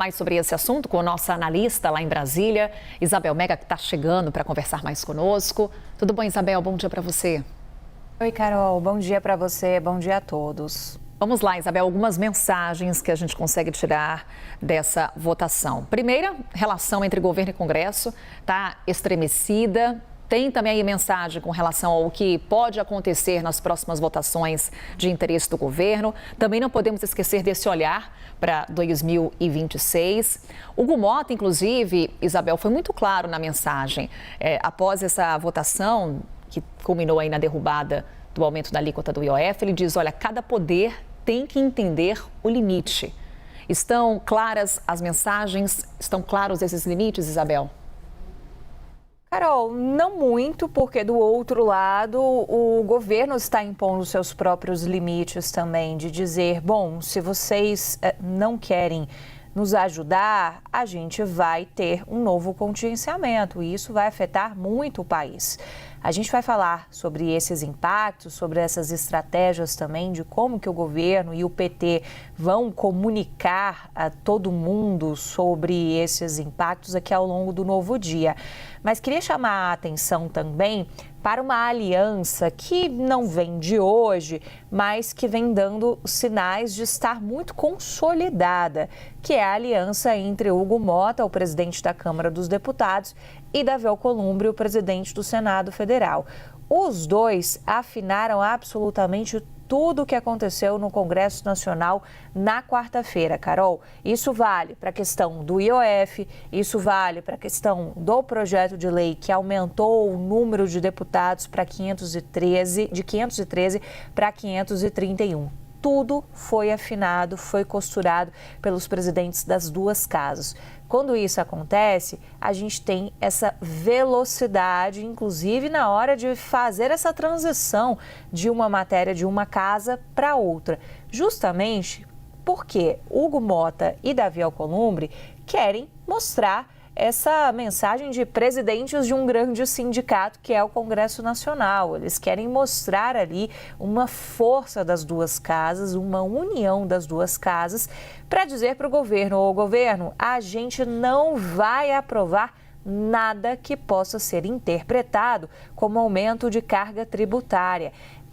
Mais sobre esse assunto com a nossa analista lá em Brasília, Isabel Mega, que está chegando para conversar mais conosco. Tudo bom, Isabel? Bom dia para você. Oi, Carol. Bom dia para você, bom dia a todos. Vamos lá, Isabel, algumas mensagens que a gente consegue tirar dessa votação. Primeira, relação entre governo e Congresso está estremecida. Tem também aí mensagem com relação ao que pode acontecer nas próximas votações de interesse do governo. Também não podemos esquecer desse olhar para 2026. Hugo Mota, inclusive, Isabel, foi muito claro na mensagem. Após essa votação, que culminou aí na derrubada do aumento da alíquota do IOF, ele diz, olha, cada poder tem que entender o limite. Estão claras as mensagens? Estão claros esses limites, Isabel? Carol, não muito, porque do outro lado o governo está impondo seus próprios limites também, de dizer, bom, se vocês não querem nos ajudar, a gente vai ter um novo contingenciamento e isso vai afetar muito o país. A gente vai falar sobre esses impactos, sobre essas estratégias também, de como que o governo e o PT vão comunicar a todo mundo sobre esses impactos aqui ao longo do novo dia. Mas queria chamar a atenção também para uma aliança que não vem de hoje, mas que vem dando sinais de estar muito consolidada, que é a aliança entre Hugo Mota, o presidente da Câmara dos Deputados, e Davi Alcolumbre, o presidente do Senado Federal. Os dois afinaram absolutamente tudo o que aconteceu no Congresso Nacional na quarta-feira, Carol. Isso vale para a questão do IOF, isso vale para a questão do projeto de lei que aumentou o número de deputados para de 513 para 531. Tudo foi afinado, foi costurado pelos presidentes das duas casas. Quando isso acontece, a gente tem essa velocidade, inclusive na hora de fazer essa transição de uma matéria de uma casa para outra. Justamente porque Hugo Mota e Davi Alcolumbre querem mostrar essa mensagem de presidentes de um grande sindicato que é o Congresso Nacional. Eles querem mostrar ali uma força das duas casas, uma união das duas casas, para dizer para o governo, a gente não vai aprovar nada que possa ser interpretado como aumento de carga tributária.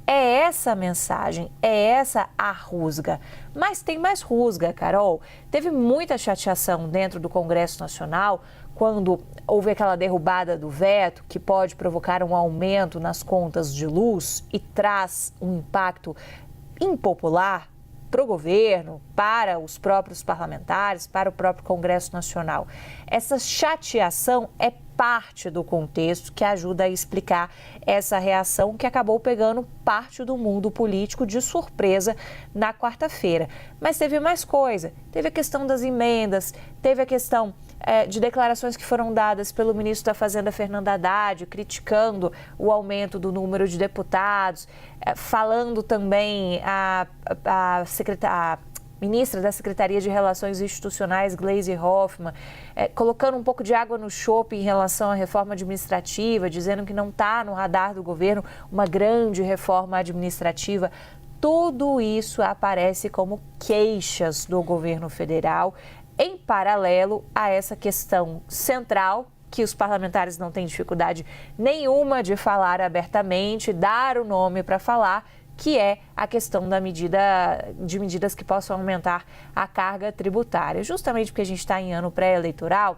É essa a mensagem, é essa a rusga. Mas tem mais rusga, Carol. Teve muita chateação dentro do Congresso Nacional quando houve aquela derrubada do veto que pode provocar um aumento nas contas de luz e traz um impacto impopular para o governo, para os próprios parlamentares, para o próprio Congresso Nacional. Essa chateação é parte do contexto que ajuda a explicar essa reação que acabou pegando parte do mundo político de surpresa na quarta-feira. Mas teve mais coisa, teve a questão das emendas, teve a questão de declarações que foram dadas pelo ministro da Fazenda, Fernando Haddad, criticando o aumento do número de deputados, falando também a ministra da Secretaria de Relações Institucionais, Gleisi Hoffmann, colocando um pouco de água no chope em relação à reforma administrativa, dizendo que não está no radar do governo uma grande reforma administrativa. Tudo isso aparece como queixas do governo federal, em paralelo a essa questão central, que os parlamentares não têm dificuldade nenhuma de falar abertamente, dar o nome para falar, que é a questão da medidas que possam aumentar a carga tributária. Justamente porque a gente está em ano pré-eleitoral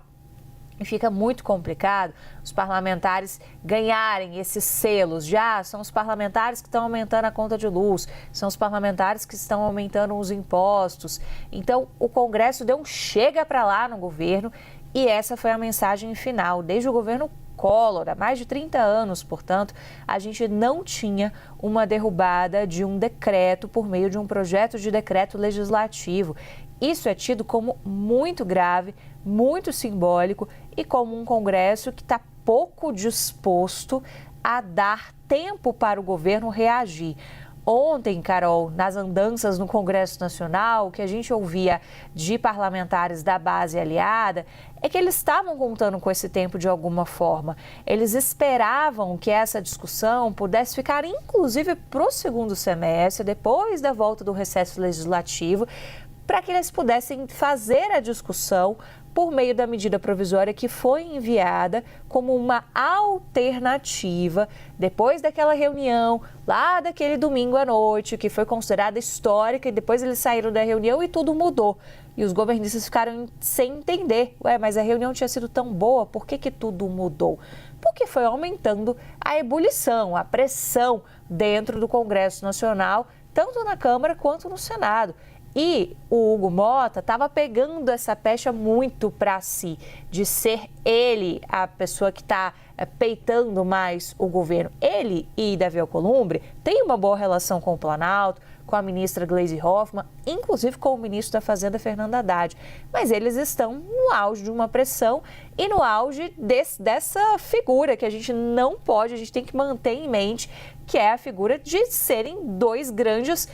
e fica muito complicado os parlamentares ganharem esses selos. Já são os parlamentares que estão aumentando a conta de luz, são os parlamentares que estão aumentando os impostos. Então, o Congresso deu um chega para lá no governo e essa foi a mensagem final. Desde o governo Collor, há mais de 30 anos, portanto, a gente não tinha uma derrubada de um decreto por meio de um projeto de decreto legislativo. Isso é tido como muito grave, muito simbólico e como um Congresso que está pouco disposto a dar tempo para o governo reagir. Ontem, Carol, nas andanças no Congresso Nacional, o que a gente ouvia de parlamentares da base aliada é que eles estavam contando com esse tempo de alguma forma. Eles esperavam que essa discussão pudesse ficar, inclusive, para o segundo semestre, depois da volta do recesso legislativo, para que eles pudessem fazer a discussão por meio da medida provisória que foi enviada como uma alternativa depois daquela reunião, lá daquele domingo à noite, que foi considerada histórica, e depois eles saíram da reunião e tudo mudou. E os governistas ficaram sem entender. Mas a reunião tinha sido tão boa, por que tudo mudou? Porque foi aumentando a ebulição, a pressão dentro do Congresso Nacional, tanto na Câmara quanto no Senado. E o Hugo Mota estava pegando essa pecha muito para si, de ser ele a pessoa que está peitando mais o governo. Ele e Davi Alcolumbre têm uma boa relação com o Planalto, com a ministra Gleisi Hoffmann, inclusive com o ministro da Fazenda, Fernando Haddad. Mas eles estão no auge de uma pressão e no auge dessa figura que a gente tem que manter em mente, que é a figura de serem dois grandes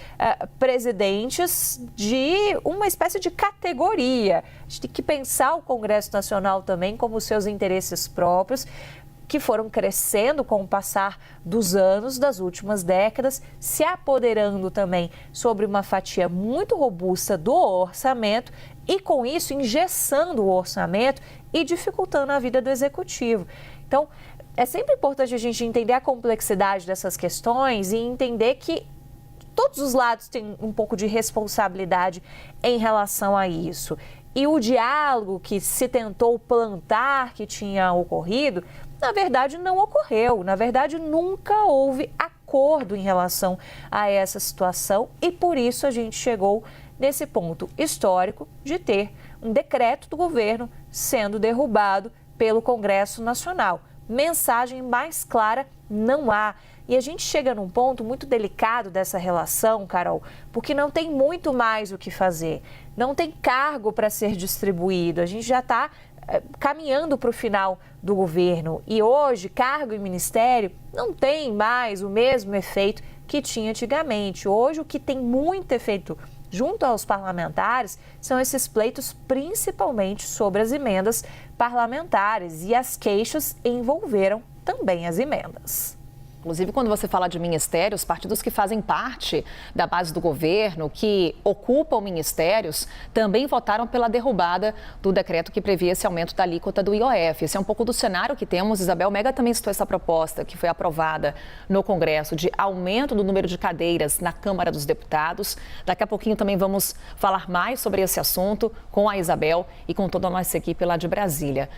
presidentes de uma espécie de categoria. A gente tem que pensar o Congresso Nacional também como seus interesses próprios, que foram crescendo com o passar dos anos, das últimas décadas, se apoderando também sobre uma fatia muito robusta do orçamento e, com isso, engessando o orçamento e dificultando a vida do executivo. Então, é sempre importante a gente entender a complexidade dessas questões e entender que todos os lados têm um pouco de responsabilidade em relação a isso. E o diálogo que se tentou plantar que tinha ocorrido, na verdade, não ocorreu. Na verdade, nunca houve acordo em relação a essa situação e, por isso, a gente chegou nesse ponto histórico de ter um decreto do governo sendo derrubado pelo Congresso Nacional. Mensagem mais clara não há. E a gente chega num ponto muito delicado dessa relação, Carol, porque não tem muito mais o que fazer. Não tem cargo para ser distribuído. A gente já está caminhando para o final do governo. E hoje, cargo e ministério não tem mais o mesmo efeito que tinha antigamente. Hoje, o que tem muito efeito junto aos parlamentares são esses pleitos, principalmente sobre as emendas parlamentares. E as queixas envolveram também as emendas. Inclusive, quando você fala de ministérios, partidos que fazem parte da base do governo, que ocupam ministérios, também votaram pela derrubada do decreto que previa esse aumento da alíquota do IOF. Esse é um pouco do cenário que temos. Isabel Mega também citou essa proposta que foi aprovada no Congresso de aumento do número de cadeiras na Câmara dos Deputados. Daqui a pouquinho também vamos falar mais sobre esse assunto com a Isabel e com toda a nossa equipe lá de Brasília.